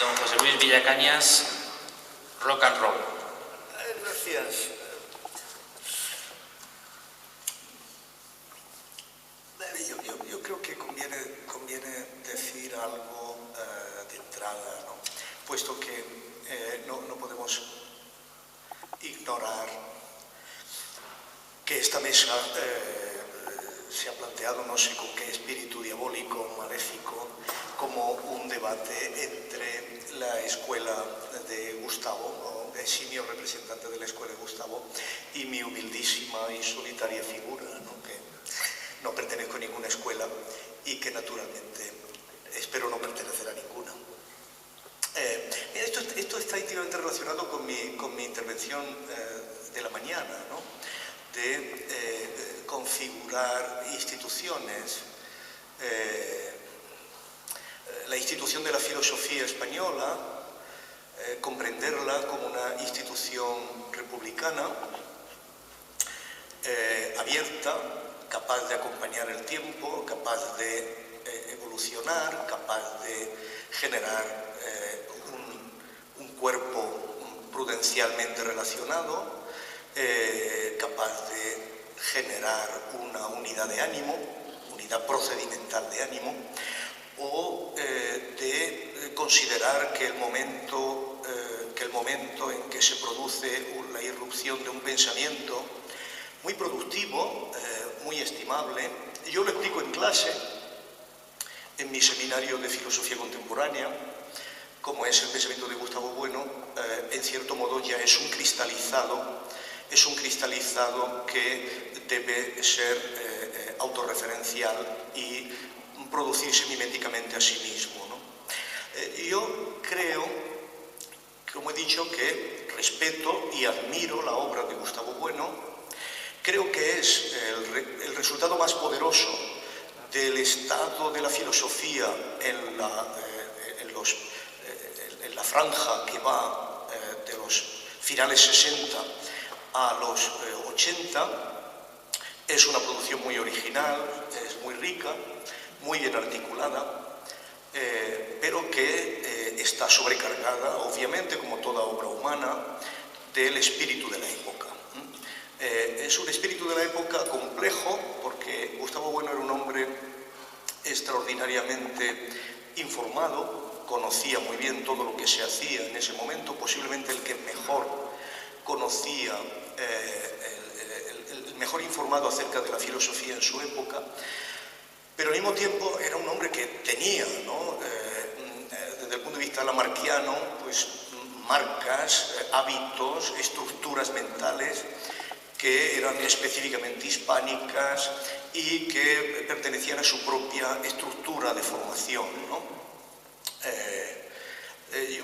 Don José Luis Villacañas, rock and roll. Gracias. Yo creo que conviene decir algo de entrada, ¿no? Puesto que no podemos ignorar que esta mesa se ha planteado, no sé con qué espíritu diabólico, maléfico, como un debate entre la escuela de Gustavo, o eximio representante de la escuela de Gustavo, y mi humildísima y solitaria figura, ¿no? Que no pertenezco a ninguna escuela y que naturalmente espero no pertenecer a ninguna. Esto está íntimamente relacionado con mi intervención de la mañana, ¿no? De configurar instituciones, la institución de la filosofía española, comprenderla como una institución republicana, abierta, capaz de acompañar el tiempo, capaz de evolucionar, capaz de generar un cuerpo prudencialmente relacionado, capaz de generar una unidad de ánimo, unidad procedimental de ánimo, o de considerar que el momento en que se produce la irrupción de un pensamiento muy productivo, muy estimable. Yo lo explico en clase, en mi seminario de filosofía contemporánea, como es el pensamiento de Gustavo Bueno, en cierto modo ya es un cristalizado que debe ser autorreferencial y producirse miméticamente a sí mismo, ¿no? Yo creo, como he dicho, que respeto y admiro la obra de Gustavo Bueno. Creo que es el resultado más poderoso del estado de la filosofía en la franja que va de los finales 60 a los 80. Es una producción muy original, es muy rica, muy bien articulada, pero que está sobrecargada, obviamente, como toda obra humana, del espíritu de la época. Es un espíritu de la época complejo, porque Gustavo Bueno era un hombre extraordinariamente informado, conocía muy bien todo lo que se hacía en ese momento, posiblemente el que mejor conocía, el mejor informado acerca de la filosofía en su época, pero al mismo tiempo era un hombre que tenía, ¿no? Desde el punto de vista lamarckiano, pues marcas, hábitos, estructuras mentales que eran específicamente hispánicas y que pertenecían a su propia estructura de formación, ¿no?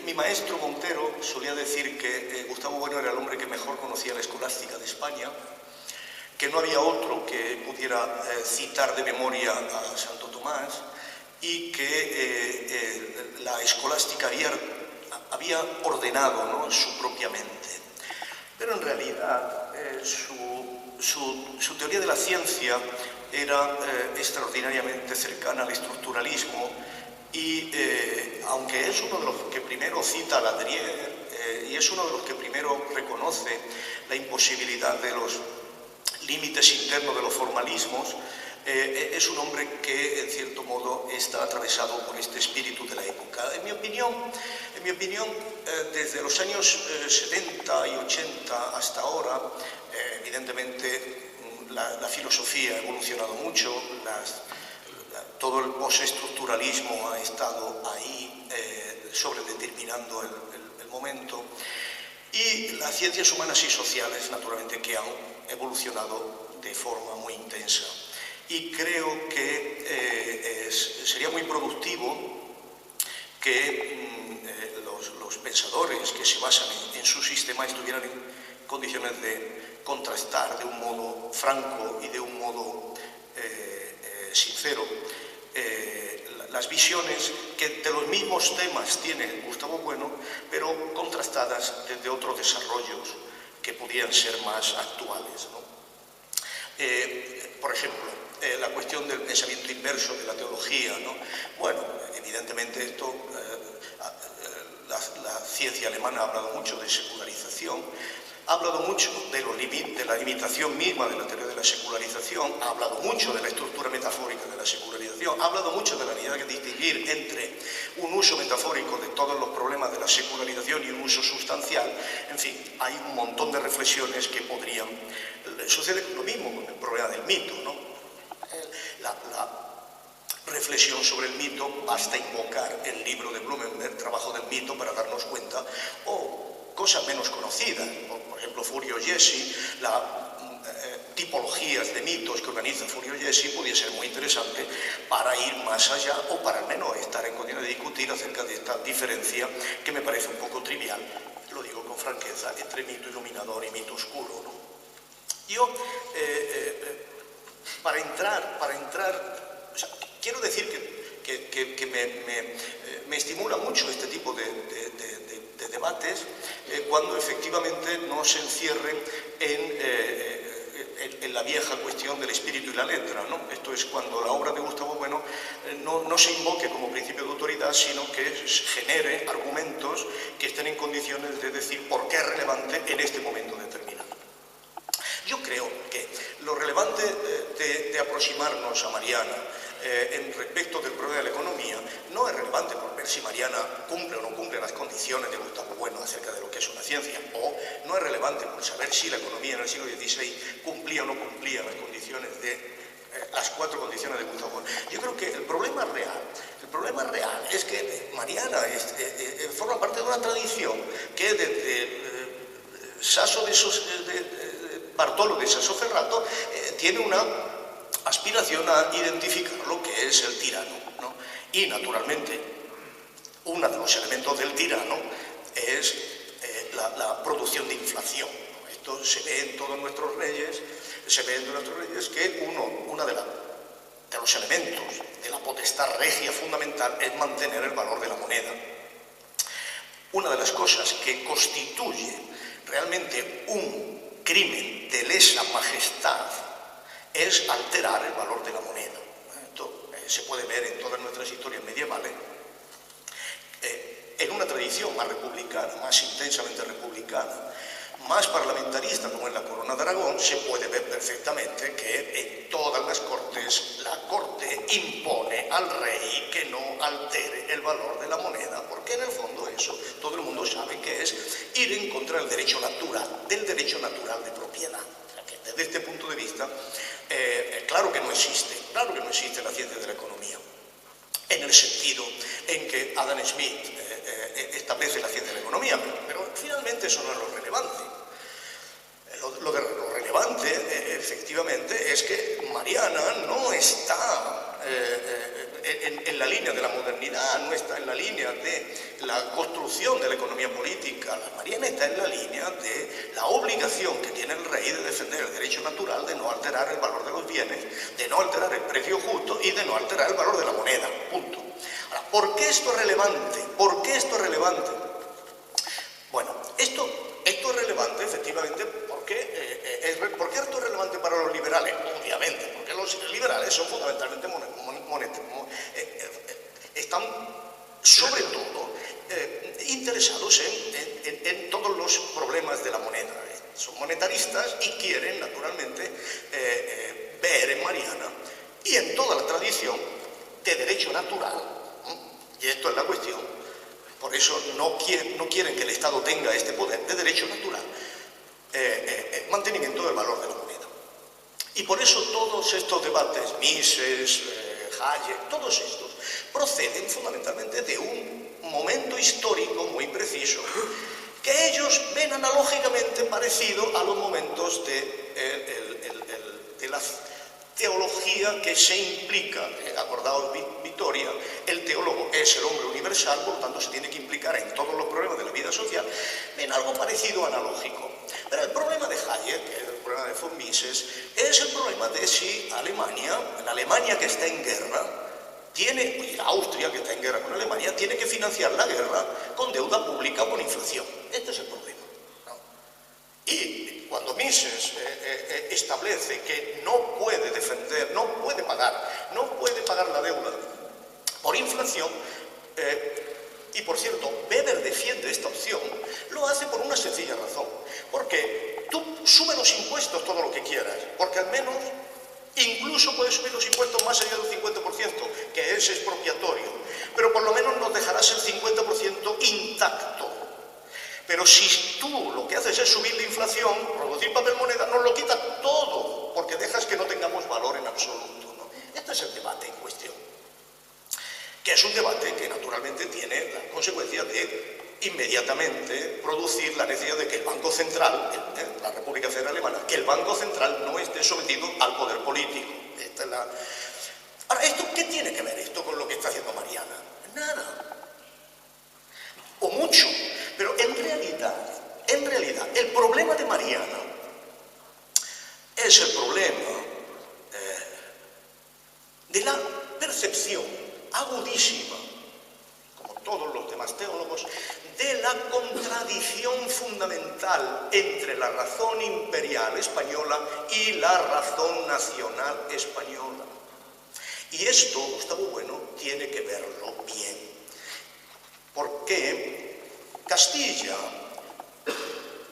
Mi maestro Montero solía decir que Gustavo Bueno era el hombre que mejor conocía la escolástica de España, que no había otro que pudiera citar de memoria a Santo Tomás y que la escolástica había ordenado, ¿no?, su propia mente. Pero en realidad su teoría de la ciencia era extraordinariamente cercana al estructuralismo y aunque es uno de los que primero cita a Ladrieir y es uno de los que primero reconoce la imposibilidad de los límites internos de los formalismos, es un hombre que en cierto modo está atravesado por este espíritu de la época. En mi opinión, desde los años 70 y 80 hasta ahora, evidentemente la filosofía ha evolucionado mucho, todo el postestructuralismo ha estado ahí sobredeterminando el momento, y las ciencias humanas y sociales, naturalmente, que han evolucionado de forma muy intensa. Y creo que sería muy productivo que los pensadores que se basan en su sistema estuvieran en condiciones de contrastar de un modo franco y de un modo sincero las visiones que de los mismos temas tiene Gustavo Bueno, pero contrastadas desde otros desarrollos que podrían ser más actuales, ¿no? Por ejemplo, la cuestión del pensamiento inverso de la teología, ¿no? Bueno, evidentemente esto, la ciencia alemana ha hablado mucho de secularización, ha hablado mucho de la limitación misma de la teoría de la secularización, ha hablado mucho de la estructura metafórica de la secularización, ha hablado mucho de la necesidad de distinguir entre un uso metafórico de todos los problemas de la secularización y un uso sustancial. En fin, hay un montón de reflexiones que podrían... Sucede lo mismo con el problema del mito, ¿no? La reflexión sobre el mito, basta invocar el libro de Blumenberg, Trabajo del mito, para darnos cuenta, o cosas menos conocidas, por ejemplo, Furio Jesse, tipologías de mitos que organiza Furio Jesse, podría ser muy interesante para ir más allá, o para al menos estar en condiciones de discutir acerca de esta diferencia que me parece un poco trivial, lo digo con franqueza, entre mito iluminador y mito oscuro, ¿no? Yo, para entrar, o sea, quiero decir que me estimula mucho este tipo de debates cuando efectivamente no se encierren en la vieja cuestión del espíritu y la letra, ¿no? Esto es cuando la obra de Gustavo Bueno no se invoque como principio de autoridad, sino que genere argumentos que estén en condiciones de decir por qué es relevante en este momento determinado. Yo creo que lo relevante de aproximarnos a Mariana en respecto del problema de la economía no es relevante por ver si Mariana cumple o no cumple las condiciones de Gustavo Bueno acerca de lo que es una ciencia, o no es relevante por saber si la economía en el siglo XVI cumplía o no cumplía las condiciones las 4 condiciones de Gustavo Bueno. Yo creo que el problema real es que Mariana forma parte de una tradición que desde Bartolo de Sassoferrato tiene una aspiración a identificar lo que es el tirano, ¿no? Y naturalmente uno de los elementos del tirano es la producción de inflación. Esto se ve en todos nuestros reyes, que uno de los elementos de la potestad regia fundamental es mantener el valor de la moneda. Una de las cosas que constituye realmente un crimen de lesa majestad es alterar el valor de la moneda. Esto se puede ver en todas nuestras historias medievales. En una tradición más republicana, más intensamente republicana, más parlamentarista como en la Corona de Aragón, se puede ver perfectamente que en todas las cortes la corte impone al rey que no altere el valor de la moneda, porque en el fondo eso todo el mundo sabe que es ir en contra del derecho natural de propiedad. O sea, que desde este punto de vista, claro que no existe la ciencia de la economía, en el sentido en que Adam Smith establece la ciencia de la economía, pero finalmente eso no es lo relevante. Lo relevante, efectivamente, es que Mariana no está en la línea de la modernidad, no está en la línea de la construcción de la economía política. Mariana está en la línea de la obligación que tiene el rey de defender el derecho natural, de no alterar el valor de los bienes, de no alterar el precio justo y de no alterar el valor de la moneda. Punto. Ahora, ¿por qué esto es relevante? Bueno, esto es relevante, efectivamente, ¿por qué esto es relevante para los liberales? Obviamente, porque los liberales son fundamentalmente están sobre todo interesados en todos los problemas de la moneda. Son monetaristas y quieren, naturalmente, ver en Mariana y en toda la tradición de derecho natural, y esto es la cuestión, por eso no quieren que el Estado tenga este poder de derecho natural, mantenimiento del valor de la moneda. Y por eso todos estos debates, Mises, Hayek, todos estos, proceden fundamentalmente de un momento histórico muy preciso, que ellos ven analógicamente parecido a los momentos de la teología que se implica. Acordaos, Vitoria, el teólogo es el hombre universal, por lo tanto se tiene que implicar en todos los problemas de la vida social, ven algo parecido analógico. Pero el problema de Hayek, el problema de von Mises, es el problema de si la Alemania que está en guerra, y la Austria que está en guerra con Alemania, tiene que financiar la guerra con deuda pública o con inflación. Este es el problema, ¿no? Y cuando Mises establece que no puede defender, no puede pagar la deuda por inflación, y por cierto, Weber defiende esta opción, lo hace por una sencilla razón, porque tú sube los impuestos todo lo que quieras, porque al menos incluso puedes subir los impuestos más allá del 50%, que es expropiatorio, pero por lo menos nos dejarás el 50% intacto. Pero si tú lo que haces es subir la inflación, producir papel moneda, nos lo quita todo, porque dejas que no tengamos valor en absoluto, ¿no? Este es el debate en cuestión, que es un debate que naturalmente tiene la consecuencia de inmediatamente producir la necesidad de que el Banco Central, la República Federal Alemana, que el Banco Central no esté sometido al poder político. Ahora, ¿esto qué tiene que ver esto con lo que está haciendo Mariana? Nada. O mucho. Pero en realidad, el problema de Mariana es el problema de la percepción agudísima, como todos los demás teólogos, de la contradicción fundamental entre la razón imperial española y la razón nacional española. Y esto, Gustavo Bueno tiene que verlo bien, porque Castilla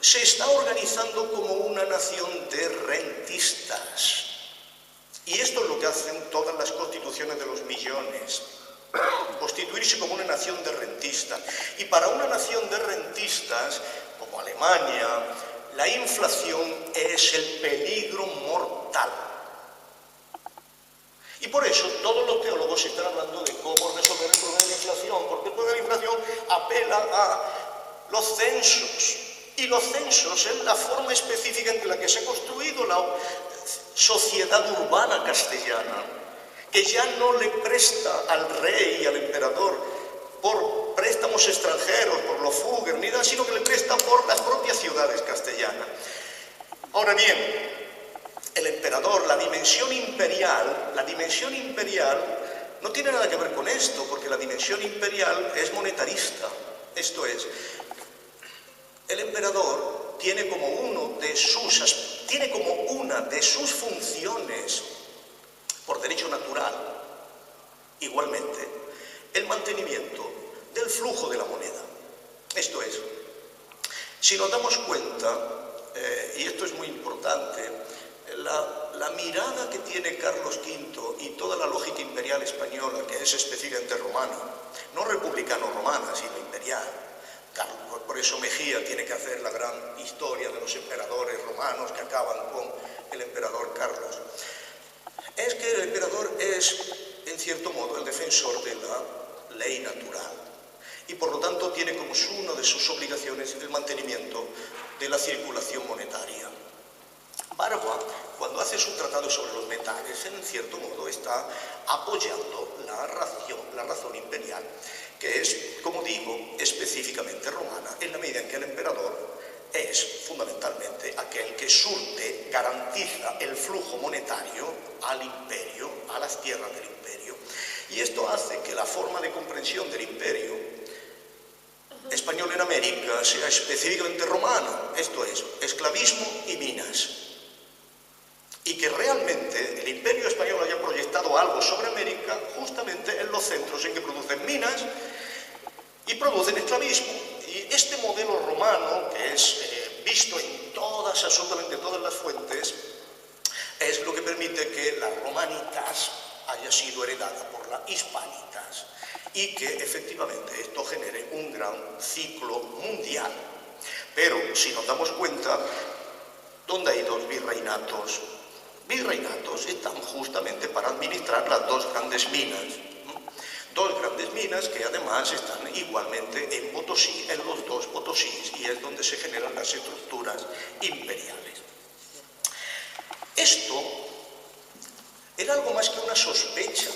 se está organizando como una nación de rentistas. Y esto es lo que hacen todas las constituciones de los millones, constituirse como una nación de rentistas. Y para una nación de rentistas, como Alemania, la inflación es el peligro mortal. Y por eso todos los teólogos están hablando de cómo resolver el problema de la inflación, porque el problema de la inflación apela a los censos. Y los censos es la forma específica en la que se ha construido la sociedad urbana castellana, que ya no le presta al rey y al emperador por préstamos extranjeros, por los Fugger, ni nada, sino que le presta por las propias ciudades castellanas. Ahora bien, el emperador, la dimensión imperial no tiene nada que ver con esto, porque la dimensión imperial es monetarista. Esto es, el emperador tiene como una de sus funciones, por derecho natural, igualmente, el mantenimiento del flujo de la moneda. Esto es, si nos damos cuenta, y esto es muy importante, la mirada que tiene Carlos V y toda la lógica imperial española, que es específicamente romana, no republicano-romana, sino imperial. Por eso Mejía tiene que hacer la gran historia de los emperadores romanos que acaban con el emperador Carlos. Es que el emperador es, en cierto modo, el defensor de la ley natural y por lo tanto tiene como una de sus obligaciones el mantenimiento de la circulación monetaria. Barba, cuando hace su tratado sobre los metales, en cierto modo está apoyando la razón imperial, que es, como digo, específicamente romana, en la medida en que el emperador es fundamentalmente aquel que surte, garantiza el flujo monetario al imperio, a las tierras del imperio. Y esto hace que la forma de comprensión del imperio español en América sea específicamente romana, esto es, esclavismo y minas. Y que realmente el imperio español haya proyectado algo sobre América justamente en los centros en que producen minas y producen esclavismo. Y este modelo romano, que es visto en absolutamente todas las fuentes, es lo que permite que la romanitas haya sido heredada por la hispanitas y que efectivamente esto genere un gran ciclo mundial. Pero si nos damos cuenta, ¿dónde hay dos virreinatos? Virreinatos están justamente para administrar las dos grandes minas. Dos grandes minas que además están igualmente en Potosí, en los dos Potosís, y es donde se generan las estructuras imperiales. Esto era algo más que una sospecha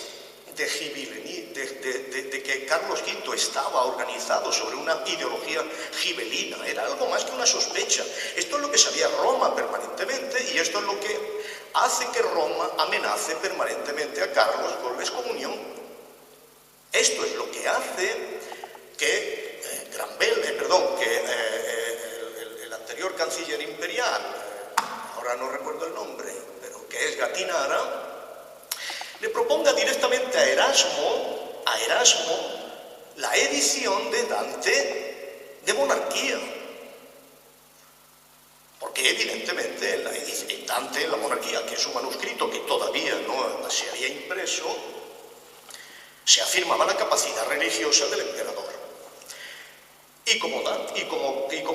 de que Carlos V estaba organizado sobre una ideología gibelina. Era algo más que una sospecha. Esto es lo que sabía Roma permanentemente y esto es lo que hace que Roma amenace permanentemente a Carlos con la excomunión. Esto es lo que hace que el anterior canciller imperial, ahora no recuerdo el nombre, pero que es Gatinara, le proponga directamente a Erasmo la edición de Dante de Monarquía. Porque evidentemente en Dante, la Monarquía, que es un manuscrito que todavía no se había impreso, se afirmaba la capacidad religiosa del emperador. Y como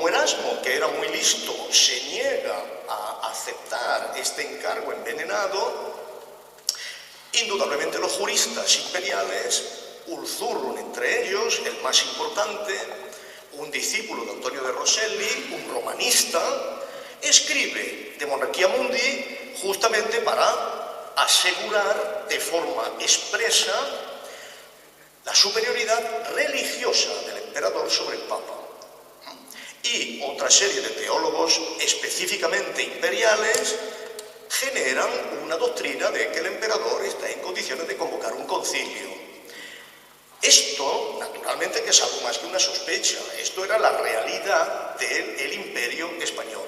Erasmo, que era muy listo, se niega a aceptar este encargo envenenado, indudablemente los juristas imperiales, Urzurrun entre ellos, el más importante, un discípulo de Antonio de Rosselli, un romanista, escribe de Monarchia Mundi justamente para asegurar de forma expresa la superioridad religiosa del emperador sobre el Papa. Y otra serie de teólogos específicamente imperiales generan una doctrina de que el emperador está en condiciones de convocar un concilio. Esto, naturalmente, que es algo más que una sospecha, esto era la realidad del imperio español,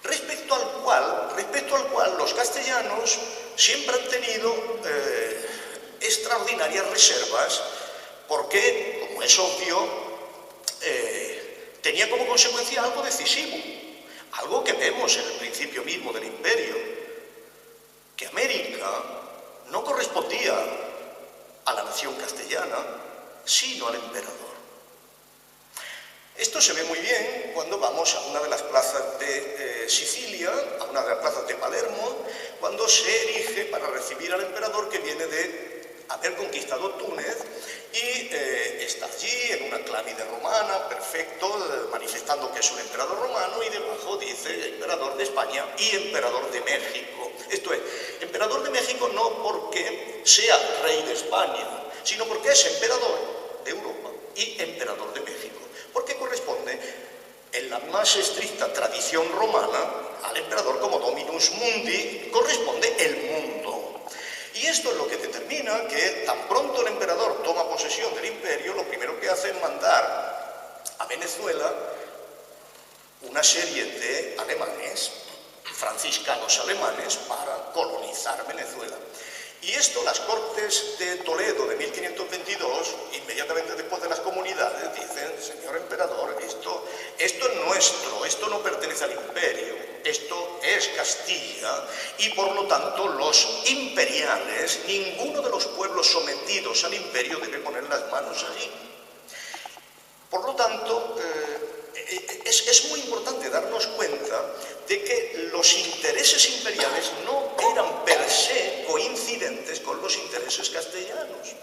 respecto al cual los castellanos siempre han tenido extraordinarias reservas, porque, como es obvio, tenía como consecuencia algo decisivo, algo que vemos en el principio mismo del imperio, que América no correspondía a la nación castellana, sino al emperador. Esto se ve muy bien cuando vamos a una de las plazas de Sicilia, a una de las plazas de Palermo, cuando se erige para recibir al emperador que viene de haber conquistado Túnez y está allí en una clámide romana, perfecto, manifestando que es un emperador romano, y debajo dice emperador de España y emperador de México. Esto es, emperador de México no porque sea rey de España, sino porque es emperador de Europa y emperador de México, porque corresponde en la más estricta tradición romana al emperador como dominus mundi, corresponde el mundo. Y esto es lo que determina que tan pronto el emperador toma posesión del imperio, lo primero que hace es mandar a Venezuela una serie de alemanes, franciscanos alemanes, para colonizar Venezuela. Y esto las Cortes de Toledo de 1522, inmediatamente después de las comunidades, dicen: señor emperador, esto es nuestro, esto no pertenece al imperio, esto es Castilla, y por lo tanto los imperiales, ninguno de los pueblos sometidos al imperio debe poner las manos allí. Por lo tanto, es muy importante darnos cuenta de que los intereses imperiales no eran per se coincidentes con los intereses castellanos.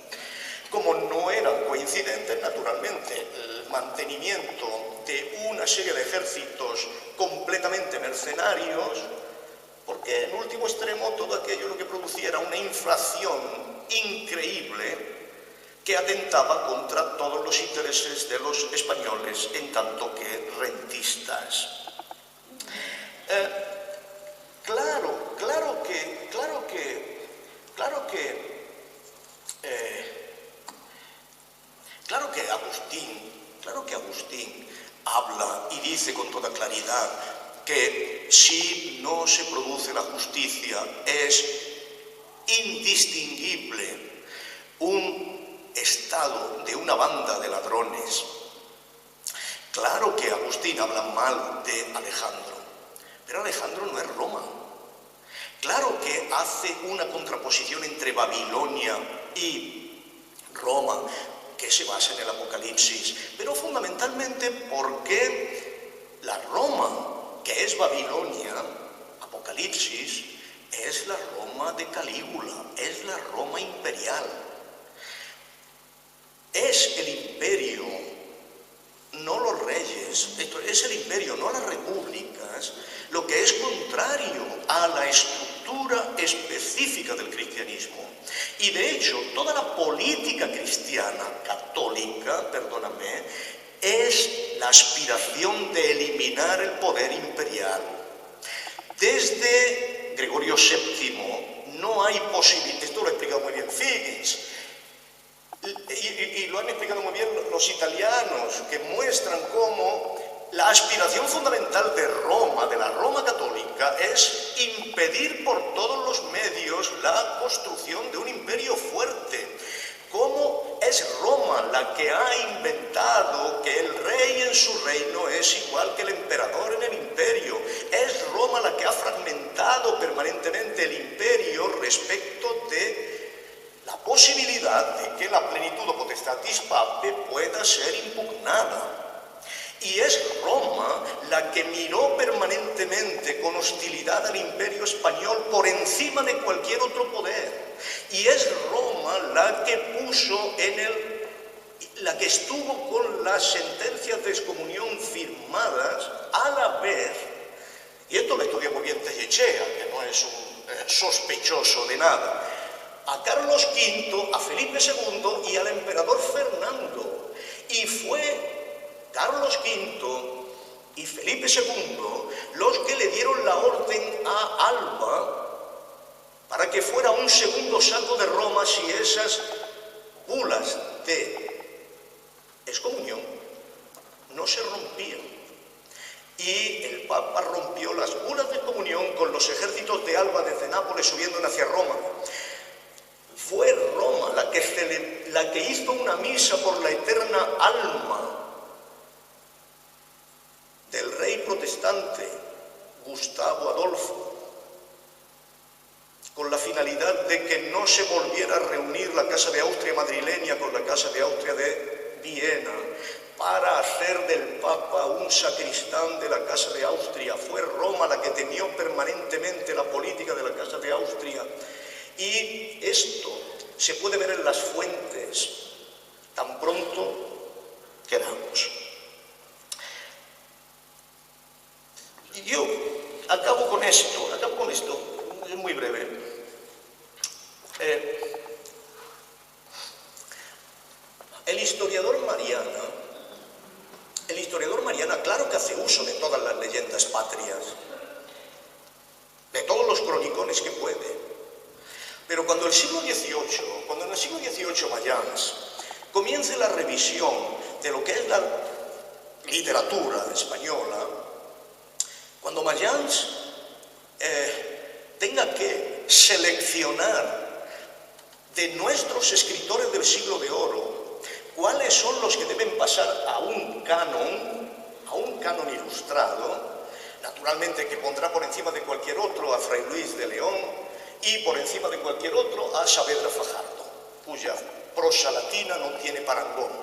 Como no eran coincidentes, naturalmente, el mantenimiento de una serie de ejércitos completamente mercenarios, porque en último extremo todo aquello lo que producía era una inflación increíble que atentaba contra todos los intereses de los españoles en tanto que rentistas. Claro que Agustín habla y dice con toda claridad que si no se produce la justicia es indistinguible un estado de una banda de ladrones. Claro que Agustín habla mal de Alejandro, pero Alejandro no es Roma. Claro que hace una contraposición entre Babilonia y Roma, que se basa en el Apocalipsis, pero fundamentalmente porque la Roma, que es Babilonia, Apocalipsis, es la Roma de Calígula, es la Roma imperial. Es el imperio, no los reyes, esto es el imperio, no las repúblicas, lo que es contrario a la estructura específica del cristianismo. Y de hecho, toda la política cristiana, católica, perdóname, es la aspiración de eliminar el poder imperial. Desde Gregorio VII no hay posibilidad, esto lo ha explicado muy bien Figgins, y lo han explicado muy bien los italianos, que muestran cómo la aspiración fundamental de Roma, de la Roma católica, es impedir por todos los medios la construcción de un imperio fuerte. ¿Cómo es Roma la que ha inventado que el rey en su reino es igual que el emperador en el imperio? Es Roma la que ha fragmentado permanentemente el imperio respecto de la posibilidad de que la plenitud o potestatis pape pueda ser impugnada. Y es Roma la que miró permanentemente con hostilidad al imperio español por encima de cualquier otro poder. Y es Roma la que puso la que estuvo con las sentencias de excomunión firmadas a la vez, y esto lo estudia muy bien Tellechea, que no es un sospechoso de nada, a Carlos V, a Felipe II y al emperador Fernando. Y fue Carlos V y Felipe II los que le dieron la orden a Alba para que fuera un segundo saco de Roma si esas bulas de excomunión no se rompían. Y el Papa rompió las bulas de excomunión con los ejércitos de Alba desde Nápoles subiendo hacia Roma. Fue Roma la que hizo una misa por la eterna alma del rey protestante Gustavo Adolfo, con la finalidad de que no se volviera a reunir la Casa de Austria madrileña con la Casa de Austria de Viena, para hacer del Papa un sacristán de la Casa de Austria. Fue Roma la que temió permanentemente la política de la Casa de Austria. Y esto se puede ver en las fuentes tan pronto queramos. Y yo acabo con esto, es muy breve. El historiador Mariana, claro que hace uso de todas las leyendas patrias, de todos los cronicones que puede, pero cuando en el siglo XVIII Mayans comience la revisión de lo que es la literatura española, cuando Mayans tenga que seleccionar de nuestros escritores del siglo de oro cuáles son los que deben pasar a un canon ilustrado, naturalmente que pondrá por encima de cualquier otro a Fray Luis de León y por encima de cualquier otro a Saavedra Fajardo, cuya prosa latina no tiene parangón,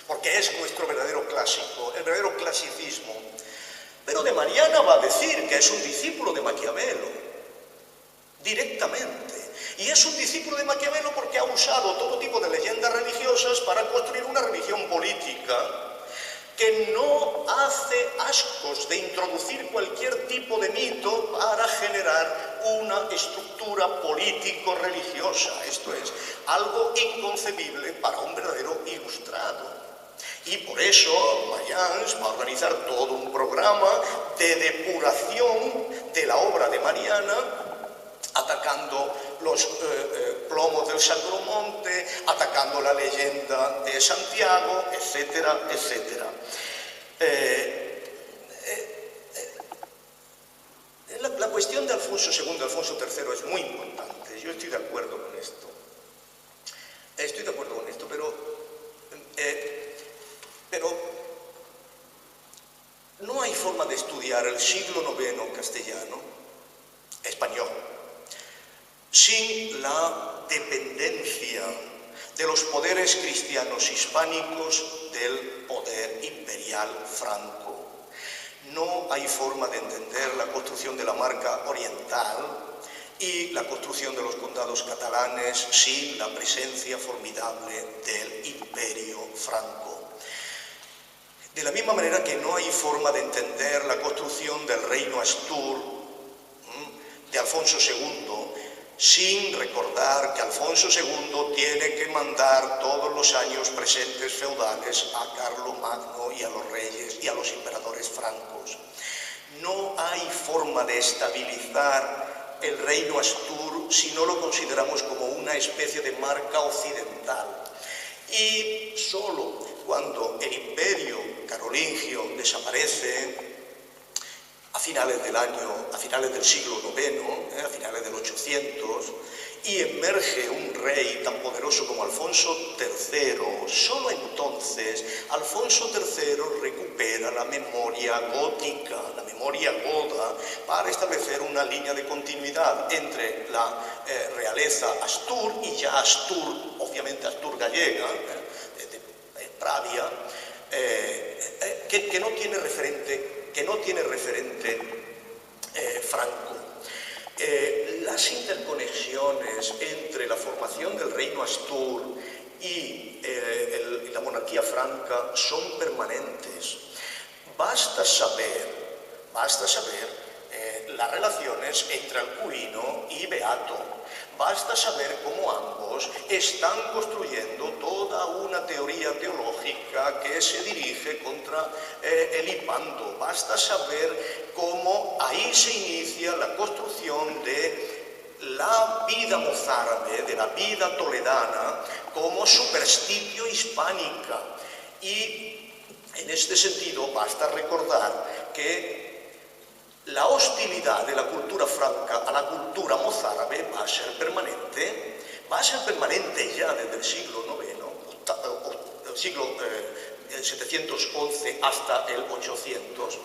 porque es nuestro verdadero clásico, el verdadero clasicismo. Pero de Mariana va a decir que es un discípulo de Maquiavelo, directamente. Y es un discípulo de Maquiavelo porque ha usado todo tipo de leyendas religiosas para construir una religión política que no hace ascos de introducir cualquier tipo de mito para generar una estructura político-religiosa. Esto es algo inconcebible para un verdadero ilustrado. Y por eso Mayans va a organizar todo un programa de depuración de la obra de Mariana, atacando los plomos del Sacromonte, atacando la leyenda de Santiago, etcétera, etcétera. La cuestión de Alfonso II y Alfonso III es muy importante. Yo estoy de acuerdo con esto. Pero no hay forma de estudiar el siglo IX castellano, español, sin la dependencia de los poderes cristianos hispánicos del poder imperial franco. No hay forma de entender la construcción de la Marca Oriental y la construcción de los condados catalanes sin la presencia formidable del imperio franco. De la misma manera que no hay forma de entender la construcción del reino Astur de Alfonso II sin recordar que Alfonso II tiene que mandar todos los años presentes feudales a Carlomagno y a los reyes y a los emperadores francos. No hay forma de estabilizar el reino Astur si no lo consideramos como una especie de marca occidental. Y solo cuando el imperio carolingio desaparece a finales del siglo IX, a finales del 800, y emerge un rey tan poderoso como Alfonso III, solo entonces Alfonso III recupera la memoria gótica, la memoria goda, para establecer una línea de continuidad entre la realeza Astur y ya Astur, obviamente Astur gallega, de Pravia, que no tiene referente franco. Las interconexiones entre la formación del reino Astur y la monarquía franca son permanentes. Basta saber las relaciones entre Alcuino y Beato. Basta saber cómo ambos están construyendo toda una teoría teológica que se dirige contra el Hipanto. Basta saber cómo ahí se inicia la construcción de la vida mozárabe, de la vida toledana, como superstitio hispánica. Y en este sentido basta recordar que la hostilidad de la cultura franca a la cultura mozárabe va a ser permanente ya desde el siglo IX, el siglo 711 hasta el 800,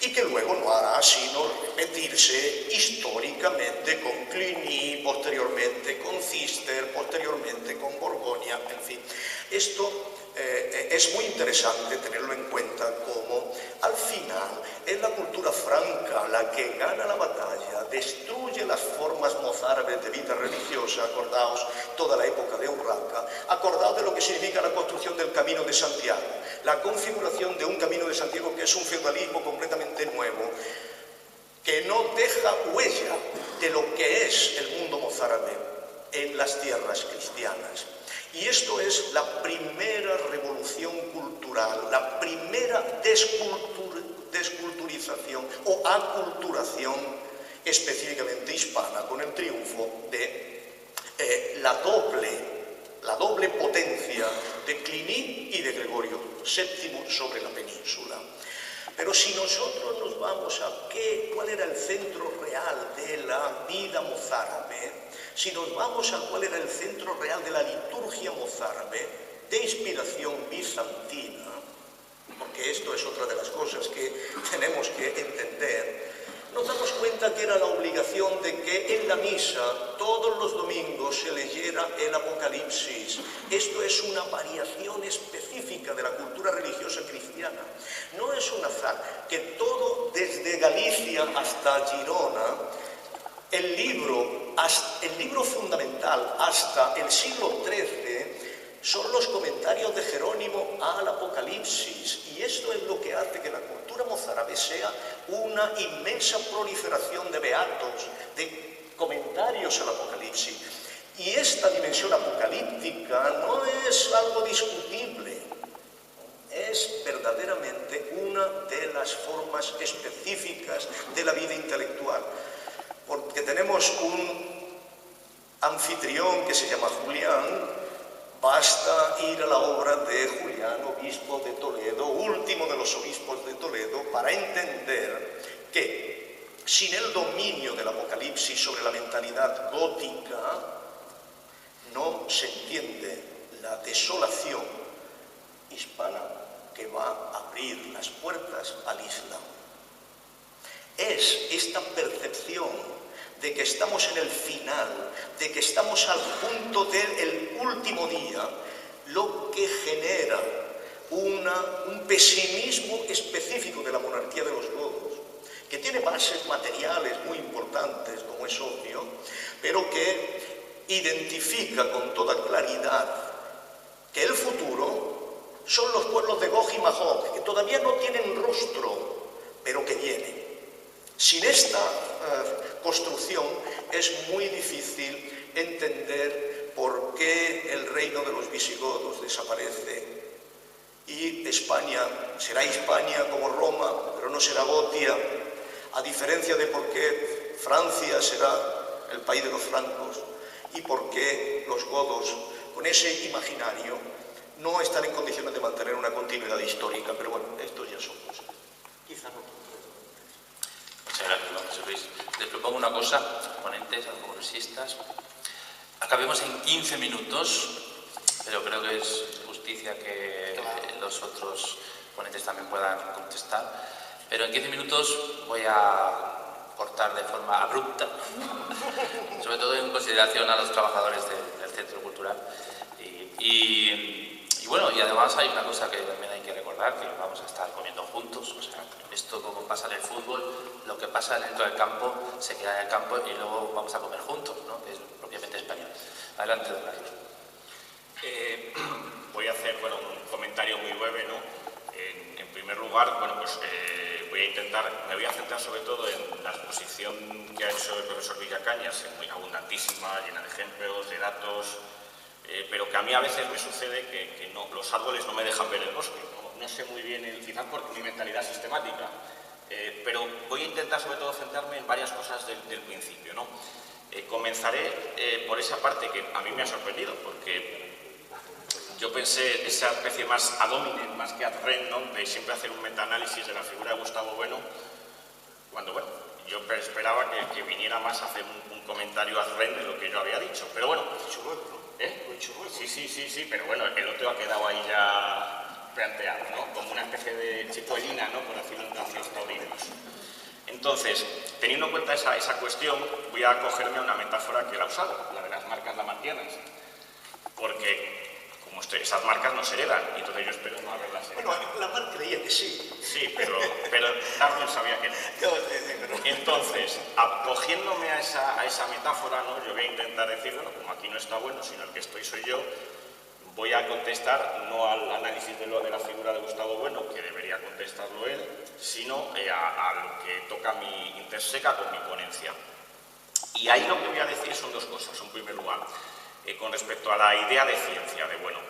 y que luego no hará sino repetirse históricamente con Cluny, posteriormente con Cister, posteriormente con Borgoña, en fin. Esto es muy interesante tenerlo en cuenta como al final es la cultura franca la que gana la batalla, destruye las formas mozárabes de vida religiosa. Acordaos toda la época de Urraca, acordaos de lo que significa la construcción del Camino de Santiago, la configuración de un Camino de Santiago que es un feudalismo completamente nuevo, que no deja huella de lo que es el mundo mozárabe en las tierras cristianas. Y esto es la primera revolución cultural, la primera desculturización o aculturación específicamente hispana, con el triunfo de la doble potencia de Cluny y de Gregorio VII sobre la península. Pero si nosotros nos vamos a cuál era el centro real de la vida mozárabe, si nos vamos a cuál era el centro real de la liturgia mozárabe, de inspiración bizantina, porque esto es otra de las cosas que tenemos que entender, nos damos cuenta que era la obligación de que en la misa todos los domingos se leyera el Apocalipsis. Esto es una variación específica de la cultura religiosa cristiana. No es un azar que todo, desde Galicia hasta Girona, el libro fundamental hasta el siglo XIII son los comentarios de Jerónimo al Apocalipsis, y esto es lo que hace que la cultura mozárabe sea una inmensa proliferación de beatos, de comentarios al Apocalipsis. Y esta dimensión apocalíptica no es algo discutible, es verdaderamente una de las formas específicas de la vida intelectual, porque tenemos un anfitrión que se llama Julián. Basta ir a la obra de Julián, obispo de Toledo, último de los obispos de Toledo, para entender que sin el dominio del Apocalipsis sobre la mentalidad gótica no se entiende la desolación hispana que va a abrir las puertas al Islam. Es esta percepción de que estamos en el final, de que estamos al punto del último día, lo que genera un pesimismo específico de la monarquía de los godos, que tiene bases materiales muy importantes, como es obvio, pero que identifica con toda claridad que el futuro son los pueblos de Gog y Magog, que todavía no tienen rostro, pero que vienen. Sin esta construcción es muy difícil entender por qué el reino de los visigodos desaparece y España será Hispania como Roma, pero no será Gotia, a diferencia de por qué Francia será el país de los francos y por qué los godos, con ese imaginario, no estar en condiciones de mantener una continuidad histórica, pero bueno, estos ya son cosas. Quizá no. Muchas gracias, don José Luis. Les propongo una cosa, ponentes, congresistas. Acabemos en 15 minutos, pero creo que es justicia que los otros ponentes también puedan contestar. Pero en 15 minutos voy a cortar de forma abrupta, sobre todo en consideración a los trabajadores del Centro Cultural. Y bueno, y además hay una cosa que también hay que recordar, que vamos a estar comiendo juntos. O sea, esto como pasa en el fútbol, lo que pasa dentro del campo se queda en el campo y luego vamos a comer juntos, ¿no? Que es propiamente español. Adelante, don Carlos. Voy a hacer un comentario muy breve, ¿no? En primer lugar, me voy a centrar sobre todo en la exposición que ha hecho el profesor Villacañas, muy abundantísima, llena de ejemplos, de datos, pero que a mí a veces me sucede que los árboles no me dejan ver el bosque. No sé muy bien, quizás por mi mentalidad sistemática, pero voy a intentar sobre todo centrarme en varias cosas del principio, ¿no? Comenzaré por esa parte que a mí me ha sorprendido, porque yo pensé esa especie más ad hominem, más que ad rem, ¿no? De siempre hacer un metaanálisis de la figura de Gustavo Bueno, cuando, yo esperaba que viniera más a hacer un comentario ad rem de lo que yo había dicho. Pero bueno, sí, pero bueno, el otro ha quedado ahí ya planteado, ¿no? Como una especie de chicuelina, ¿no? Con la filosofía taurinos. Entonces, teniendo en cuenta esa cuestión, voy a acogerme a una metáfora que él ha usado, la de las marcas lamartianas, porque esas marcas no se heredan, y entonces yo espero no haberlas heredado. Bueno, Lamarck creía que sí. Sí, pero Darwin sabía que no. Entonces, acogiéndome a esa metáfora, ¿no? Yo voy a intentar decir, como aquí no está Bueno, sino el que soy yo, voy a contestar no al análisis de la figura de Gustavo Bueno, que debería contestarlo él, sino a lo que toca mi interseca con mi ponencia. Y ahí lo que voy a decir son dos cosas. En primer lugar, con respecto a la idea de ciencia de Bueno,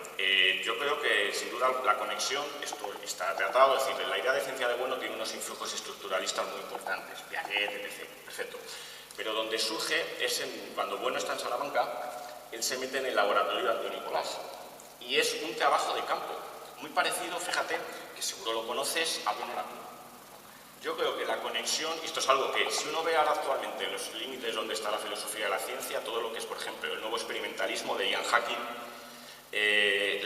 yo creo que sin duda la conexión, esto está tratado, es decir, la idea de ciencia de Bueno tiene unos influjos estructuralistas muy importantes, Piaget, etc. Perfecto. Pero donde surge es cuando Bueno está en Salamanca, él se mete en el laboratorio de Antonio Nicolás. Y es un trabajo de campo, muy parecido, fíjate, que seguro lo conoces, a Bruno Latour. Yo creo que la conexión, y esto es algo que si uno ve ahora actualmente los límites donde está la filosofía de la ciencia, todo lo que es, por ejemplo, el nuevo experimentalismo de Ian Hacking,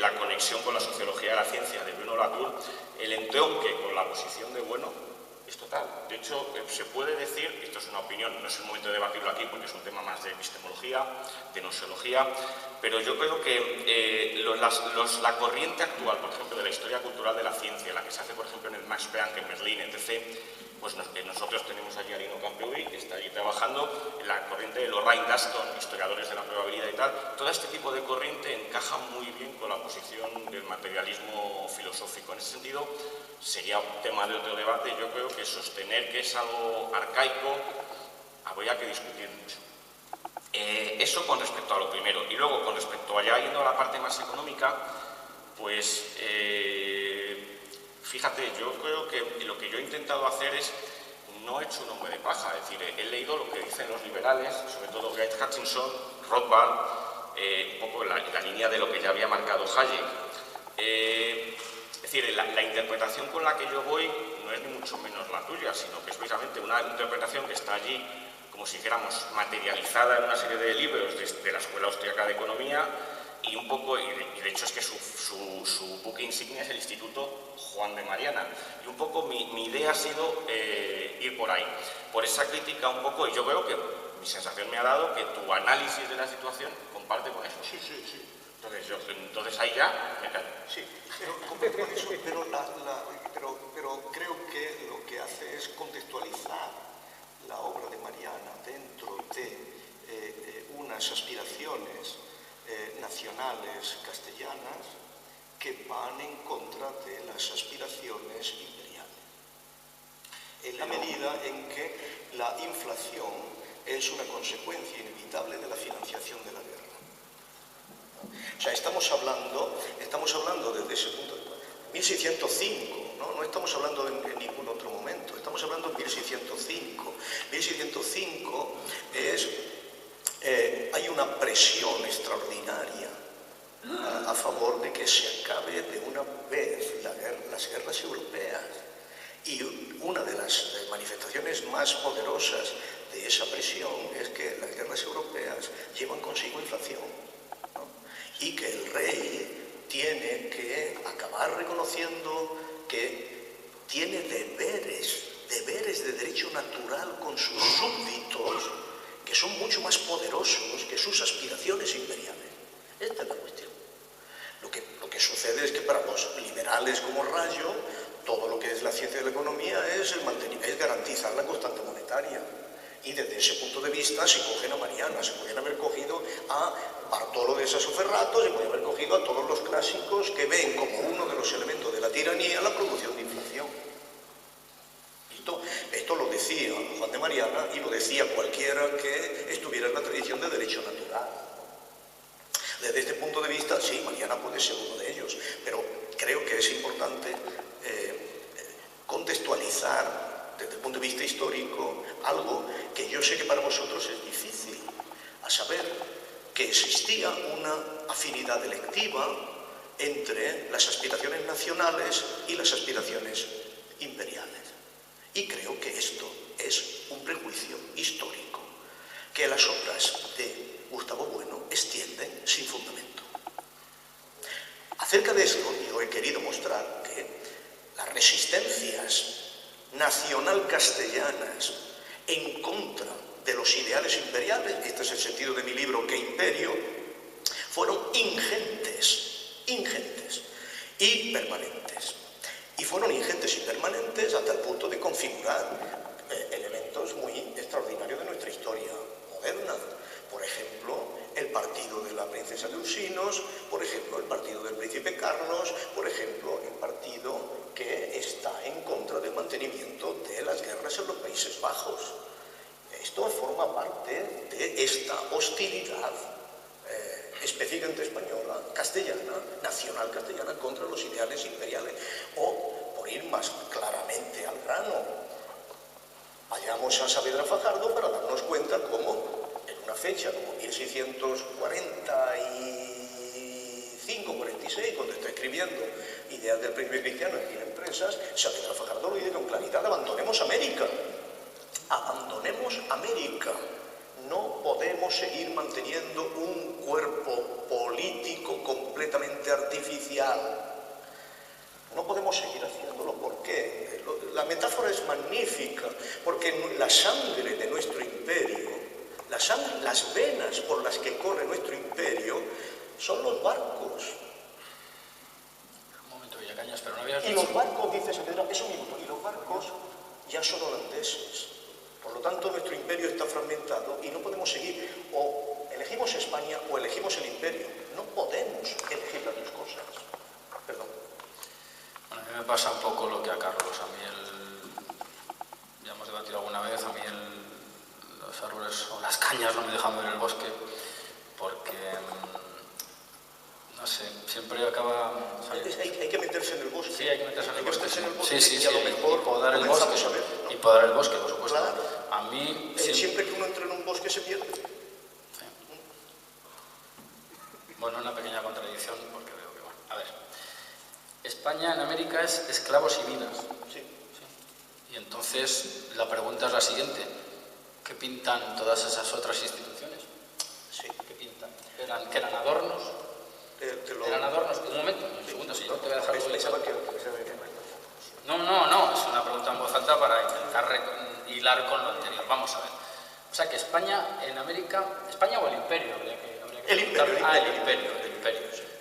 la conexión con la sociología de la ciencia de Bruno Latour, el entronque con la posición de Bueno, es total. De hecho, se puede decir, esto es una opinión, no es el momento de debatirlo aquí porque es un tema más de epistemología, de gnoseología, pero yo creo que la corriente actual, por ejemplo, de la historia cultural de la ciencia, la que se hace, por ejemplo, en el Max Planck, en Berlín, etc., pues nosotros tenemos allí a Lino Campeui, que está allí trabajando, en la corriente de Lorraine Daston, historiadores de la probabilidad y tal. Todo este tipo de corriente encaja muy bien con la posición del materialismo filosófico. En ese sentido, sería un tema de otro debate. Yo creo que sostener que es algo arcaico, habría que discutir mucho. Eso con respecto a lo primero. Y luego, con respecto a ya yendo a la parte más económica, pues fíjate, yo creo que lo que yo he intentado hacer es, no he hecho un hombre de paja, es decir, he leído lo que dicen los liberales, sobre todo Gray Hutchinson, Rothbard, un poco la línea de lo que ya había marcado Hayek. Es decir, la interpretación con la que yo voy no es ni mucho menos la tuya, sino que es precisamente una interpretación que está allí, como si dijéramos, materializada en una serie de libros de la Escuela Austríaca de Economía, y un poco, y de hecho es que su buque insignia es el Instituto Juan de Mariana. Y un poco mi idea ha sido ir por ahí, por esa crítica un poco, y yo creo que mi sensación me ha dado que tu análisis de la situación comparte con eso. Sí. Entonces ahí ya me callo. Sí, comparto con eso, pero creo que lo que hace es contextualizar la obra de Mariana dentro de unas aspiraciones nacionales castellanas que van en contra de las aspiraciones imperiales. En la medida en que la inflación es una consecuencia inevitable de la financiación de la guerra. O sea, estamos hablando desde ese punto de vista. 1605, no estamos hablando en ningún otro momento, estamos hablando de 1605. 1605 hay una presión extraordinaria a favor de que se acabe de una vez las guerras europeas. Y una de las manifestaciones más poderosas de esa presión es que las guerras europeas llevan consigo inflación, ¿no? Y que el rey tiene que acabar reconociendo que tiene deberes de derecho natural con sus súbditos que son mucho más poderosos que sus aspiraciones imperiales. Esta es la cuestión. Lo que sucede es que para los liberales como Rayo, todo lo que es la ciencia de la economía es garantizar la constante monetaria. Y desde ese punto de vista se cogen a Mariana, se podrían haber cogido a Bartolo de Sassoferrato, se podrían haber cogido a todos los clásicos que ven como uno de los elementos de la tiranía la producción de inflación. Esto lo decía Juan de Mariana y lo decía cualquiera que estuviera en la tradición de derecho natural. Desde este punto de vista, sí, Mariana puede ser uno de ellos, pero creo que es importante contextualizar desde el punto de vista histórico algo que yo sé que para vosotros es difícil, a saber que existía una afinidad electiva entre las aspiraciones nacionales y las aspiraciones imperiales. Y creo que esto es un prejuicio histórico que las obras de Gustavo Bueno extienden sin fundamento. Acerca de esto, yo he querido mostrar que las resistencias nacional castellanas en contra de los ideales imperiales, este es el sentido de mi libro, ¿Qué imperio?, fueron ingentes y permanentes. Y fueron ingentes y permanentes hasta el punto de configurar elementos muy extraordinarios de nuestra historia moderna. Por ejemplo, el partido de la princesa de Usinos, por ejemplo, el partido del príncipe Carlos, por ejemplo, el partido que está en contra del mantenimiento de las guerras en los Países Bajos. Esto forma parte de esta hostilidad específicamente española, castellana, nacional castellana, contra los ideales imperiales. O, por ir más claramente al grano, vayamos a Saavedra Fajardo para darnos cuenta cómo en una fecha como 1645-46, cuando está escribiendo Ideas del Príncipe Cristiano en 1000 empresas, Saavedra Fajardo lo dice con claridad: abandonemos América. Abandonemos América. No podemos seguir manteniendo un cuerpo político completamente artificial. No podemos seguir haciéndolo. ¿Por qué? La metáfora es magnífica, porque la sangre de nuestro imperio, las venas por las que corre nuestro imperio, son los barcos. Un momento, Villacañas, pero no había... Y los barcos, dice Saavedra, eso mismo, y los barcos ya son holandeses. Por lo tanto, nuestro imperio está fragmentado y no podemos seguir. O elegimos España o elegimos el imperio. No podemos elegir las dos cosas. Perdón. Bueno, a mí me pasa un poco lo que a Carlos. A mí ya hemos debatido alguna vez, a mí los árboles o las cañas no me dejan ver el bosque porque, no sé, siempre acaba... Hay que meterse en el bosque. Sí, hay que meterse en el bosque. Sí, y a lo mejor y podar el bosque. A ver, ¿no? Y podar el bosque, por supuesto. Claro. A mí... Siempre que uno entra en un bosque se pierde. Sí. Bueno, una pequeña contradicción, porque veo que... Bueno, a ver. España en América es esclavos y minas. Sí. Y entonces la pregunta es la siguiente. ¿Qué pintan todas esas otras instituciones? Sí. ¿Qué pintan? ¿Que eran adornos? ¿Eran adornos? Un momento, un segundo, si yo te voy a dejar... No, es una pregunta en voz alta para intentar hilar con lo anterior. Vamos a ver. O sea que España en América... ¿España o el imperio? Habría que el imperio.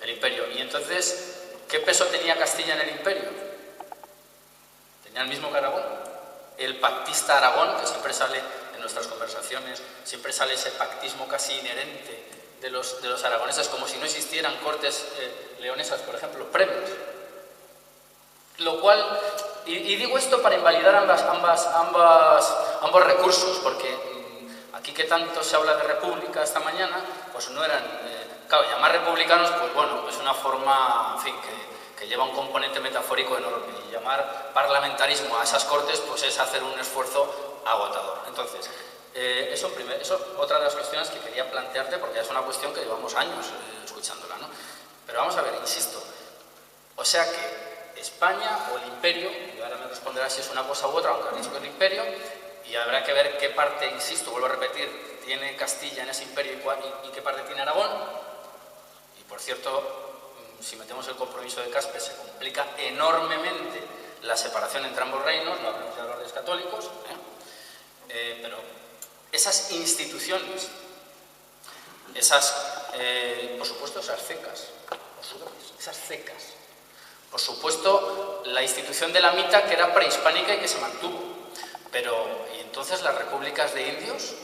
El imperio. Y entonces, ¿qué peso tenía Castilla en el imperio? Tenía el mismo que Aragón. El pactista Aragón, que siempre sale en nuestras conversaciones, siempre sale ese pactismo casi inherente de los aragoneses, como si no existieran cortes leonesas, por ejemplo, premios. Lo cual, y digo esto para invalidar ambos recursos, porque aquí que tanto se habla de república esta mañana, pues no eran, claro, llamar republicanos, pues bueno, es una forma, en fin, que lleva un componente metafórico enorme, y llamar parlamentarismo a esas cortes, pues es hacer un esfuerzo agotador. Entonces, eso es otra de las cuestiones que quería plantearte, porque es una cuestión que llevamos años escuchándola, ¿no? Pero vamos a ver, insisto, o sea que España o el imperio, y ahora me responderá si es una cosa u otra, aunque ha dicho que es el imperio, y habrá que ver qué parte, insisto, vuelvo a repetir, tiene Castilla en ese imperio y qué parte tiene Aragón. Y por cierto, si metemos el compromiso de Caspe, se complica enormemente la separación entre ambos reinos, no hablamos de los reyes católicos, pero esas instituciones, por supuesto, esas cecas, por supuesto, la institución de la mitad que era prehispánica y que se mantuvo, pero y entonces las repúblicas de indios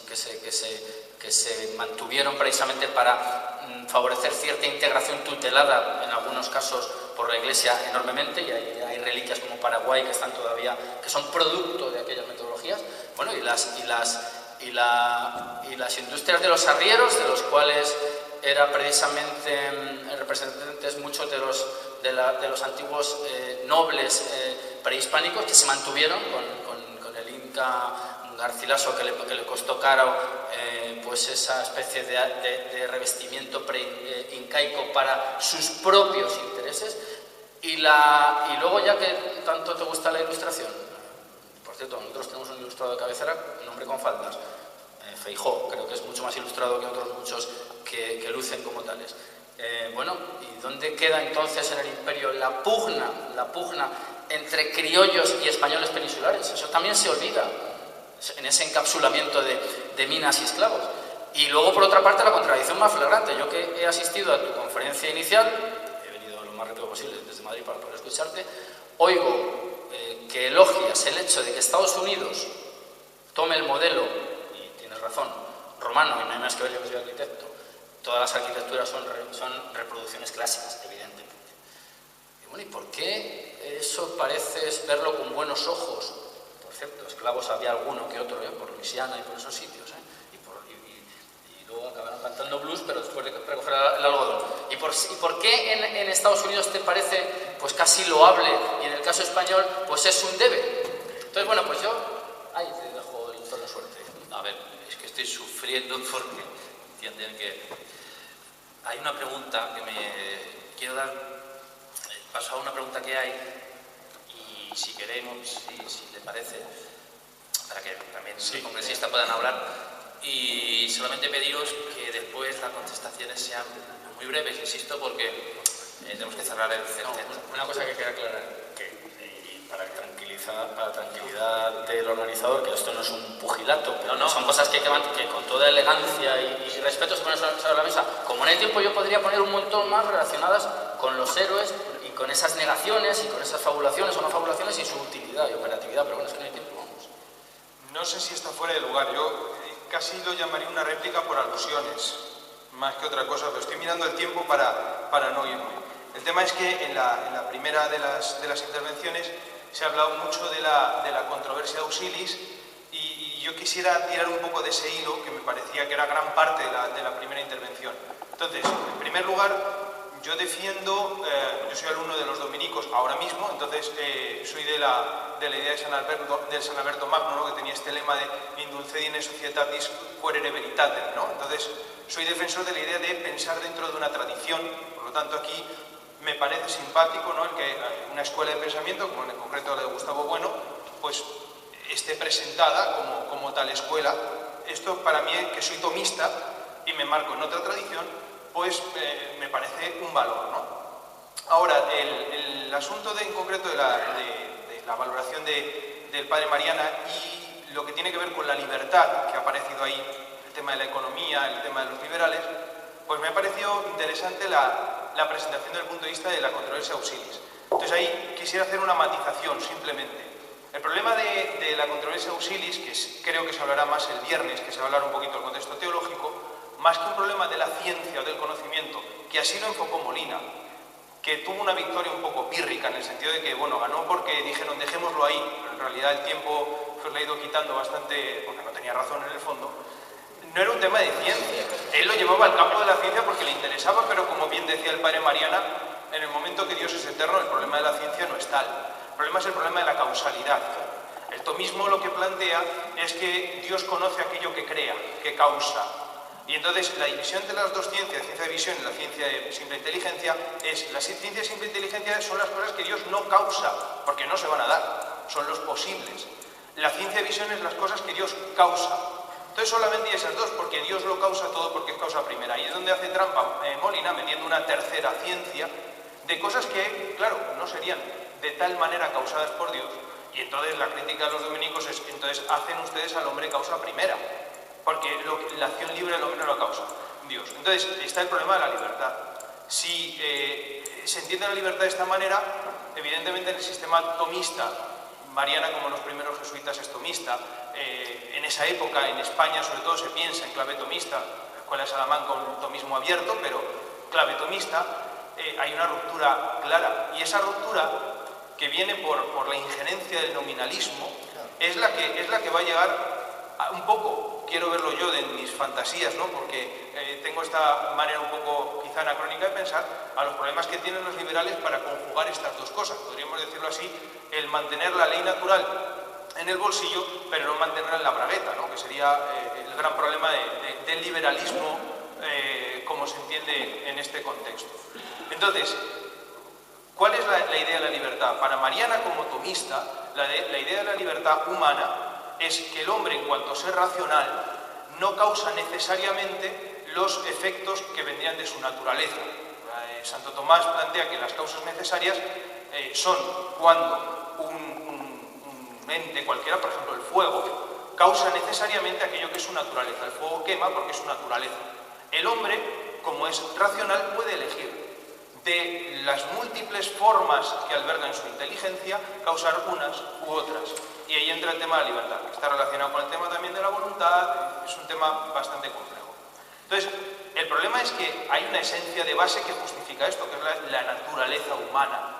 que se mantuvieron precisamente para favorecer cierta integración tutelada en algunos casos por la Iglesia enormemente, y hay reliquias como Paraguay que están todavía, que son producto de aquellas metodologías. Bueno, y las industrias de los arrieros, de los cuales era precisamente representantes muchos de los antiguos nobles prehispánicos, que se mantuvieron con el Inca Garcilaso, que le costó caro pues esa especie de revestimiento incaico para sus propios intereses. Y luego, ya que tanto te gusta la ilustración, por cierto, nosotros tenemos un ilustrado de cabecera, un hombre con faldas, Feijóo, creo que es mucho más ilustrado que otros muchos que lucen como tales. Bueno, ¿y dónde queda entonces en el imperio la pugna entre criollos y españoles peninsulares? Eso también se olvida en ese encapsulamiento de minas y esclavos. Y luego, por otra parte, la contradicción más flagrante. Yo, que he asistido a tu conferencia inicial, he venido lo más rápido posible desde Madrid para poder escucharte, oigo que elogias el hecho de que Estados Unidos tome el modelo, y tienes razón, romano, y no hay más que ver, yo que soy arquitecto, todas las arquitecturas son reproducciones clásicas, evidentemente. Y bueno, ¿y por qué eso pareces verlo con buenos ojos? Por cierto, esclavos había alguno que otro, por Luisiana y por esos sitios, y luego acabaron cantando blues, pero después de recoger el algodón. ¿Y por qué en Estados Unidos te parece pues casi loable, y en el caso español pues es un debe? Entonces, bueno, pues yo ahí te dejo toda la suerte. A ver, es que estoy sufriendo porque entienden que hay una pregunta que quiero dar paso a una pregunta que hay, y si queremos, si le parece, para que también los congresistas puedan hablar, y solamente pediros que después las contestaciones sean muy breves, insisto, porque tenemos que cerrar el tema. Una cosa que quiero aclarar, para tranquilidad del organizador, que esto no es un pugilato, pero no, son cosas que con toda elegancia y respeto se ponen sobre la mesa. Como en el tiempo, yo podría poner un montón más relacionadas con los héroes y con esas negaciones y con esas fabulaciones o no fabulaciones y su utilidad y operatividad, pero bueno, es que no hay tiempo, vamos. No sé si está fuera de lugar. Yo casi lo llamaría una réplica por alusiones, más que otra cosa, pero estoy mirando el tiempo para no irme. El tema es que en la primera de las intervenciones se ha hablado mucho de la controversia de Auxilis, y yo quisiera tirar un poco de ese hilo que me parecía que era gran parte de la primera intervención. Entonces, en primer lugar, yo defiendo, yo soy alumno de los dominicos ahora mismo, entonces soy de la idea de San Alberto Magno, ¿no?, que tenía este lema de indulcedine societatis quaerere veritatem, ¿no? Entonces, soy defensor de la idea de pensar dentro de una tradición. Por lo tanto, aquí me parece simpático, ¿no?, el que una escuela de pensamiento, como en el concreto la de Gustavo Bueno, pues esté presentada como tal escuela. Esto, para mí, que soy tomista y me marco en otra tradición, pues me parece un valor, ¿no? Ahora, el asunto en concreto de la valoración del padre Mariana y lo que tiene que ver con la libertad que ha aparecido ahí, el tema de la economía, el tema de los liberales, pues me ha parecido interesante la presentación desde el punto de vista de la controversia Auxilis. Entonces ahí quisiera hacer una matización simplemente. El problema de la controversia Auxilis, que creo que se hablará más el viernes, que se va a hablar un poquito del contexto teológico, más que un problema de la ciencia o del conocimiento, que así lo enfocó Molina, que tuvo una victoria un poco pírrica, en el sentido de que, bueno, ganó porque dijeron dejémoslo ahí, pero en realidad el tiempo pues, le ha ido quitando bastante, porque no tenía razón en el fondo. No era un tema de ciencia, él lo llevaba al campo de la ciencia porque le interesaba, pero como bien decía el padre Mariana, en el momento que Dios es eterno, el problema de la ciencia no es tal, el problema es el problema de la causalidad. El tomismo lo que plantea es que Dios conoce aquello que crea, que causa, Y entonces la división de las dos ciencias, ciencia de visión y la ciencia de simple inteligencia, es la ciencia de simple inteligencia son las cosas que Dios no causa, porque no se van a dar, son los posibles. La ciencia de visión es las cosas que Dios causa. Entonces solamente hay esas dos, porque Dios lo causa todo porque es causa primera. Y es donde hace trampa Molina, metiendo una tercera ciencia de cosas que, claro, no serían de tal manera causadas por Dios. Y entonces la crítica de los dominicos es, entonces hacen ustedes al hombre causa primera, porque la acción libre del hombre no la causa Dios. Entonces está el problema de la libertad. Si se entiende la libertad de esta manera, evidentemente en el sistema tomista, Mariana como los primeros jesuitas es tomista, en esa época en España sobre todo se piensa en clave tomista, la Escuela de Salamanca un tomismo abierto, pero clave tomista, hay una ruptura clara, y esa ruptura que viene por la injerencia del nominalismo es la que va a llegar a un poco, quiero verlo yo de mis fantasías, ¿no? Porque tengo esta manera un poco quizá anacrónica de pensar a los problemas que tienen los liberales para conjugar estas dos cosas, podríamos decirlo así, el mantener la ley natural en el bolsillo, pero no mantenerla en la bragueta, ¿no? Que sería el gran problema del liberalismo como se entiende en este contexto. Entonces, ¿cuál es la idea de la libertad? Para Mariana como tomista, la idea de la libertad humana es que el hombre, en cuanto a ser racional, no causa necesariamente los efectos que vendrían de su naturaleza. Santo Tomás plantea que las causas necesarias son cuando un ente cualquiera, por ejemplo el fuego, causa necesariamente aquello que es su naturaleza. El fuego quema porque es su naturaleza. El hombre, como es racional, puede elegir de las múltiples formas que albergan su inteligencia, causar unas u otras. Y ahí entra el tema de la libertad, que está relacionado con el tema también de la voluntad, es un tema bastante complejo. Entonces, el problema es que hay una esencia de base que justifica esto, que es la naturaleza humana.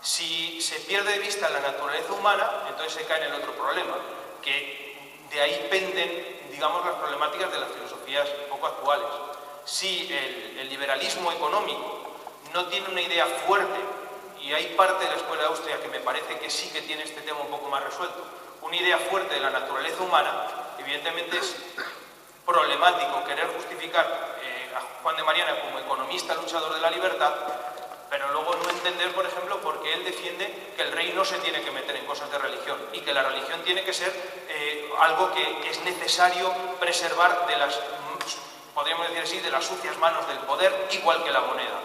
Si se pierde de vista la naturaleza humana, entonces se cae en el otro problema, que de ahí penden, digamos, las problemáticas de las filosofías poco actuales. Si el liberalismo económico no tiene una idea fuerte, y hay parte de la Escuela de Austria que me parece que sí que tiene este tema un poco más resuelto, una idea fuerte de la naturaleza humana, evidentemente es problemático querer justificar a Juan de Mariana como economista luchador de la libertad, pero luego no entender, por ejemplo, por qué él defiende que el rey no se tiene que meter en cosas de religión y que la religión tiene que ser algo que es necesario preservar de las, podríamos decir así, de las sucias manos del poder, igual que la moneda.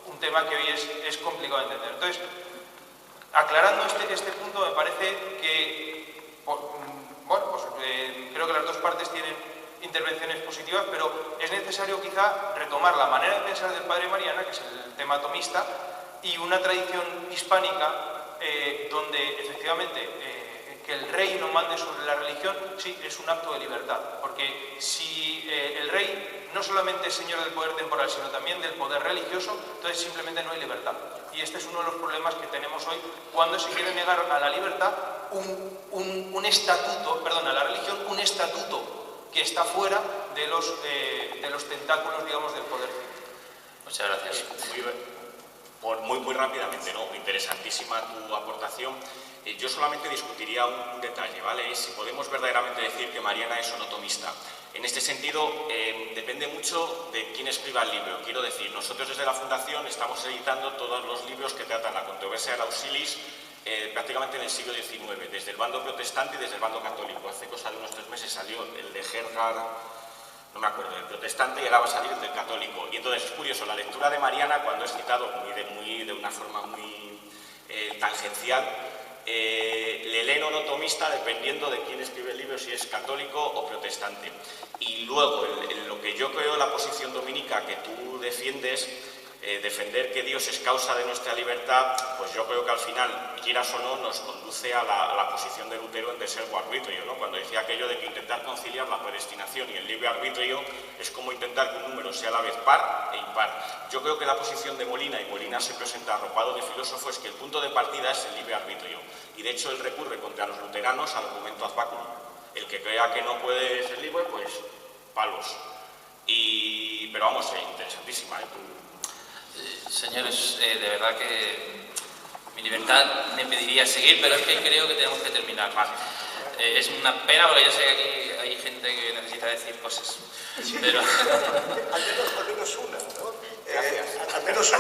Un tema que hoy es complicado de entender. Entonces, aclarando este punto, me parece que, bueno, pues creo que las dos partes tienen intervenciones positivas, pero es necesario quizá retomar la manera de pensar del padre Mariana, que es el tema atomista, y una tradición hispánica donde efectivamente que el rey no mande sobre la religión, sí, es un acto de libertad, porque si el rey no solamente es señor del poder temporal, sino también del poder religioso, entonces simplemente no hay libertad. Y este es uno de los problemas que tenemos hoy cuando se quiere negar a la libertad un estatuto, perdón, a la religión un estatuto que está fuera de los tentáculos, digamos, del poder civil. Muchas gracias. Muy rápidamente, ¿no? Interesantísima tu aportación. Yo solamente discutiría un detalle, ¿vale? Si podemos verdaderamente decir que Mariana es onotomista. En este sentido, depende mucho de quién escriba el libro. Quiero decir, nosotros desde la Fundación estamos editando todos los libros que tratan la controversia del auxilis prácticamente en el siglo XIX, desde el bando protestante y desde el bando católico. Hace cosa de unos 3 meses salió el de Gerhard, no me acuerdo, el protestante, y ahora va a salir el del católico. Y entonces es curioso, la lectura de Mariana, cuando es citado de una forma muy tangencial, le leen onotomista dependiendo de quién escribe el libro, si es católico o protestante. Y luego, en lo que yo creo la posición dominica que tú defiendes, defender que Dios es causa de nuestra libertad, pues yo creo que al final, quieras o no, nos conduce a la posición de Lutero en deservo arbitrio, ¿no? Cuando decía aquello de que intentar conciliar la predestinación y el libre arbitrio es como intentar que un número sea a la vez par e impar. Yo creo que la posición de Molina, y Molina se presenta arropado de filósofo, es que el punto de partida es el libre arbitrio. Y de hecho él recurre contra los luteranos al argumento ad baculum. El que crea que no puede ser libre, pues palos. Pero vamos, interesantísima, Señores, de verdad que mi libertad me pediría seguir, pero es que creo que tenemos que terminar. Es una pena porque yo sé que aquí hay gente que necesita empieza a decir cosas. Pero... al menos una, ¿no? Al menos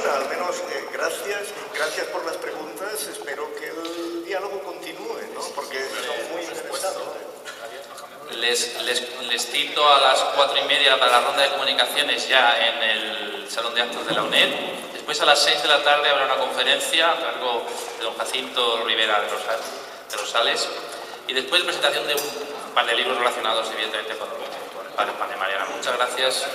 gracias por las preguntas. Espero que el diálogo continúe, ¿no? Porque son muy interesantes. Les cito a las 4:30 para la ronda de comunicaciones ya en el Salón de Actos de la UNED. Después a las 6 de la tarde habrá una conferencia a cargo de don Jacinto Rivera de Rosales. Y después presentación de un par de libros relacionados evidentemente con el padre Mariana. Muchas gracias.